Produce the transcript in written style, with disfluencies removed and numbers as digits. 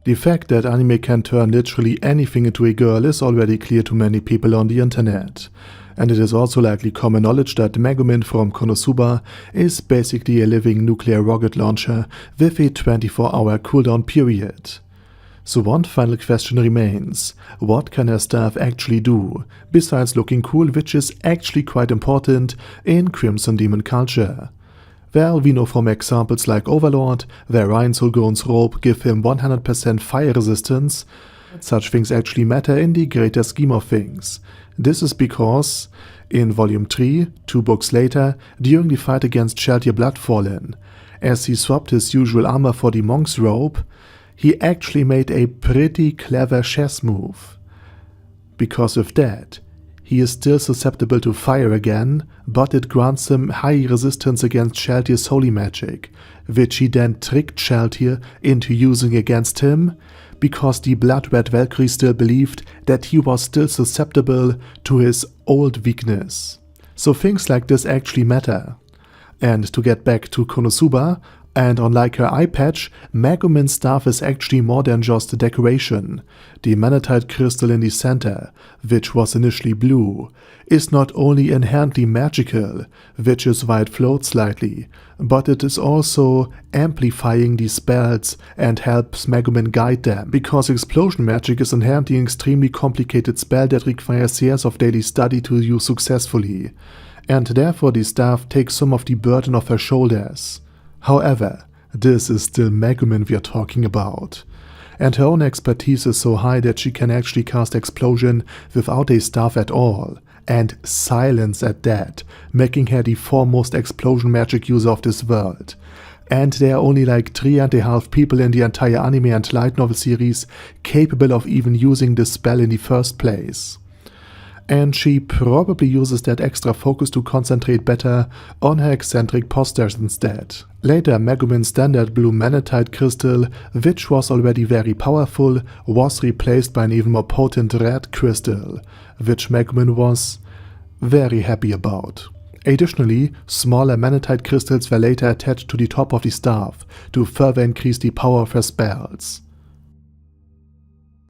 The fact that anime can turn literally anything into a girl is already clear to many people on the internet. And it is also likely common knowledge that Megumin from Konosuba is basically a living nuclear rocket launcher with a 24-hour cooldown period. So one final question remains: what can her staff actually do, besides looking cool, which is actually quite important in Crimson Demon culture? Well, we know from examples like Overlord, where Ryan's Hulgon's robe give him 100% fire resistance. Such things actually matter in the greater scheme of things. This is because, in Volume 3, 2 books later, during the fight against Sheltier Bloodfallen, as he swapped his usual armor for the monk's robe, he actually made a pretty clever chess move. Because with that, he is still susceptible to fire again, but it grants him high resistance against Sheltier's holy magic, which he then tricked Sheltier into using against him, because the Blood-Red Valkyrie still believed that he was still susceptible to his old weakness. So things like this actually matter. And to get back to Konosuba, and unlike her eye patch, Megumin's staff is actually more than just a decoration. The manatite crystal in the center, which was initially blue, is not only inherently magical, which is why it floats slightly, but it is also amplifying the spells and helps Megumin guide them, because explosion magic is inherently an extremely complicated spell that requires years of daily study to use successfully, and therefore the staff takes some of the burden off her shoulders. However, this is still Megumin we are talking about, and her own expertise is so high that she can actually cast explosion without a staff at all, and silence at that, making her the foremost explosion magic user of this world. And there are only like 3.5 people in the entire anime and light novel series capable of even using this spell in the first place. And she probably uses that extra focus to concentrate better on her eccentric posters instead. Later, Megumin's standard blue manatite crystal, which was already very powerful, was replaced by an even more potent red crystal, which Megumin was very happy about. Additionally, smaller manatite crystals were later attached to the top of the staff to further increase the power of her spells.